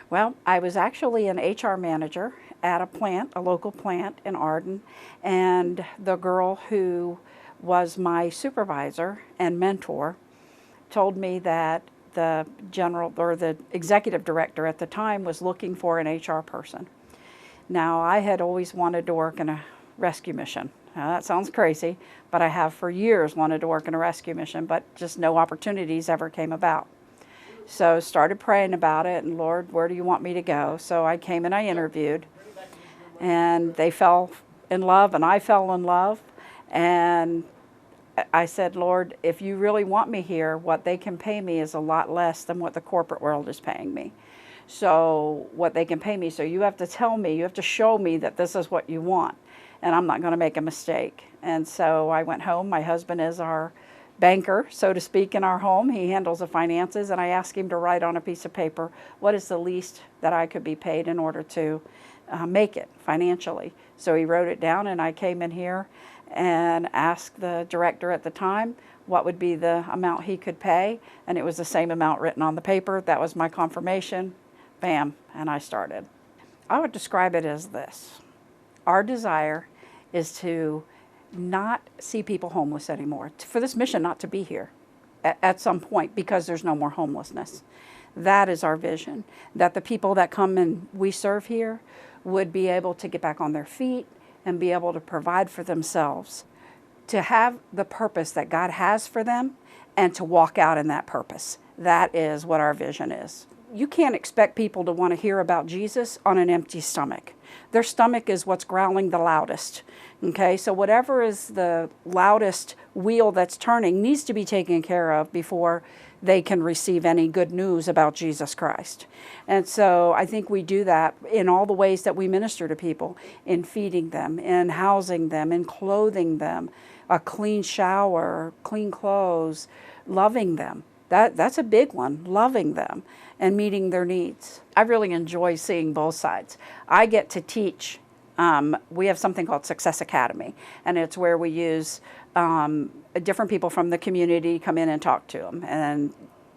Well, I was actually an HR manager at a plant, a local plant in Arden, and the girl who was my supervisor and mentor told me that the general or the executive director at the time was looking for an HR person. Now, I had always wanted to work in a rescue mission. Now, that sounds crazy, but I have for years wanted to work in a rescue mission, but just no opportunities ever came about. So started praying about it, and Lord, where do you want me to go? So I came and I interviewed, and they fell in love, and I fell in love, and I said, Lord, if you really want me here, what they can pay me is a lot less than what the corporate world is paying me. So what they can pay me, so you have to tell me, you have to show me that this is what you want, and I'm not going to make a mistake. And so I went home. My husband is our banker, so to speak, in our home. He handles the finances, and I asked him to write on a piece of paper, what is the least that I could be paid in order to make it financially. So he wrote it down, and I came in here and asked the director at the time what would be the amount he could pay, and it was the same amount written on the paper. That was my confirmation. Bam, and I started. I would describe it as this. Our desire is to not see people homeless anymore, for this mission not to be here at some point, because there's no more homelessness. That is our vision, that the people that come and we serve here would be able to get back on their feet and be able to provide for themselves, to have the purpose that God has for them and to walk out in that purpose. That is what our vision is. You can't expect people to want to hear about Jesus on an empty stomach. Their stomach is what's growling the loudest. Okay, so whatever is the loudest wheel that's turning needs to be taken care of before they can receive any good news about Jesus Christ. And so I think we do that in all the ways that we minister to people, in feeding them, in housing them, in clothing them, a clean shower, clean clothes, loving them. That's a big one, loving them and meeting their needs. I really enjoy seeing both sides. I get to teach. We have something called Success Academy, and it's where we use different people from the community come in and talk to them and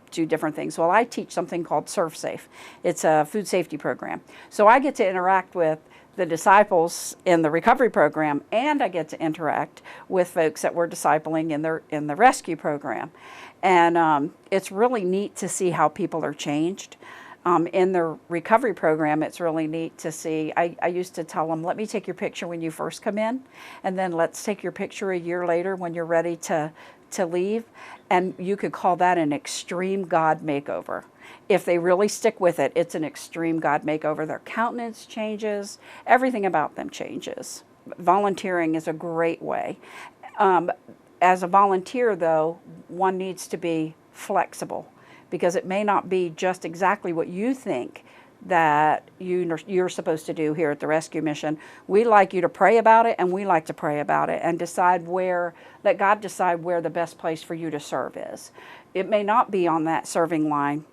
do different things. Well, I teach something called Serve Safe. It's a food safety program. So I get to interact with the disciples in the recovery program, and I get to interact with folks that we're discipling in the rescue program. And it's really neat to see how people are changed. In the recovery program, it's really neat to see. I used to tell them, let me take your picture when you first come in, and then let's take your picture a year later when you're ready to leave. And you could call that an extreme God makeover. If they really stick with it, it's an extreme God makeover. Their countenance changes. Everything about them changes. Volunteering is a great way. As a volunteer, though, one needs to be flexible, because it may not be just exactly what you think that you're supposed to do here at the rescue mission. We like you to pray about it, and we like to pray about it and let God decide where the best place for you to serve is. It may not be on that serving line,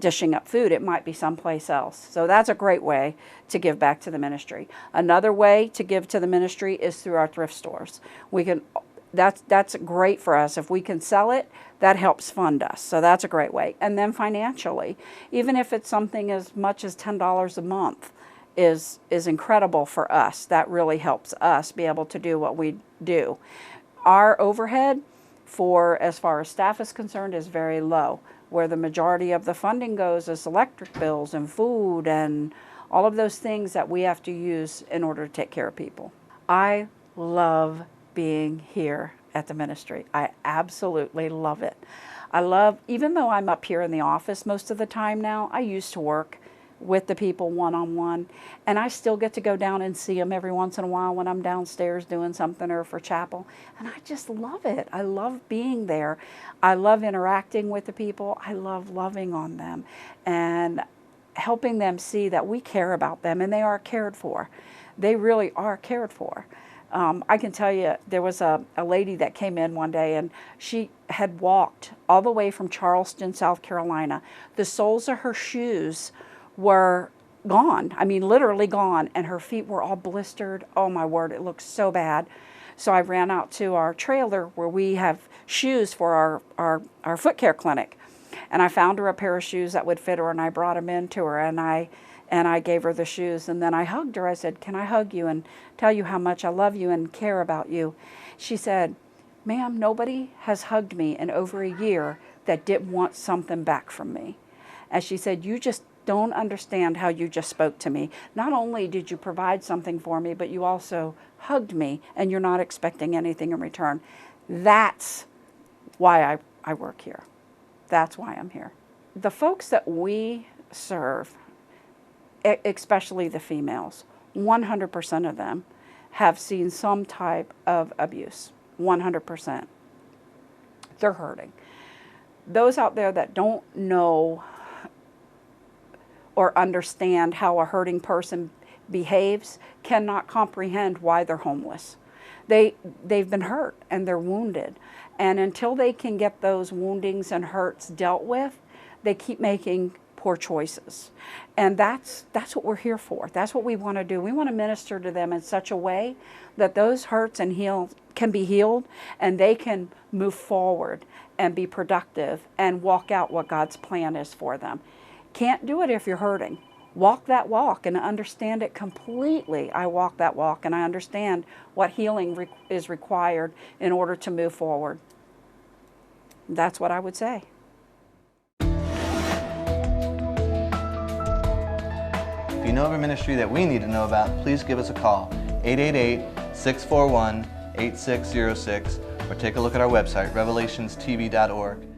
dishing up food. It might be someplace else. So that's a great way to give back to the ministry. Another way to give to the ministry is through our thrift stores. That's great for us. If we can sell it, that helps fund us. So that's a great way. And then financially, even if it's something as much as $10 a month is incredible for us. That really helps us be able to do what we do. Our overhead, as far as staff is concerned, is very low. Where the majority of the funding goes is electric bills and food and all of those things that we have to use in order to take care of people. I love being here at the ministry. I absolutely love it. Even though I'm up here in the office most of the time now, I used to work with the people one-on-one, and I still get to go down and see them every once in a while when I'm downstairs doing something or for chapel, and I just love it. I love being there. I love interacting with the people. I love loving on them and helping them see that we care about them and they are cared for. They really are cared for. I can tell you, there was a lady that came in one day, and she had walked all the way from Charleston, South Carolina. The soles of her shoes were gone. I mean, literally gone, and her feet were all blistered. Oh my word, it looked so bad. So I ran out to our trailer where we have shoes for our foot care clinic. And I found her a pair of shoes that would fit her, and I brought them in to her, and I gave her the shoes, and then I hugged her. I said, "Can I hug you and tell you how much I love you and care about you?" She said, "Ma'am, nobody has hugged me in over a year that didn't want something back from me." And she said, "You just don't understand how you just spoke to me. Not only did you provide something for me, but you also hugged me, and you're not expecting anything in return." That's why I work here. That's why I'm here. The folks that we serve, especially the females, 100% of them have seen some type of abuse. 100%. They're hurting. Those out there that don't know or understand how a hurting person behaves cannot comprehend why they're homeless. They've been hurt and they're wounded. And until they can get those woundings and hurts dealt with, they keep making poor choices. And that's what we're here for. That's what we want to do. We want to minister to them in such a way that those hurts can be healed, and they can move forward and be productive and walk out what God's plan is for them. Can't do it if you're hurting. Walk that walk and understand it completely. I walk that walk and I understand what healing is required in order to move forward. That's what I would say. If you know of a ministry that we need to know about, please give us a call, 888-641-8606, or take a look at our website, revelationstv.org.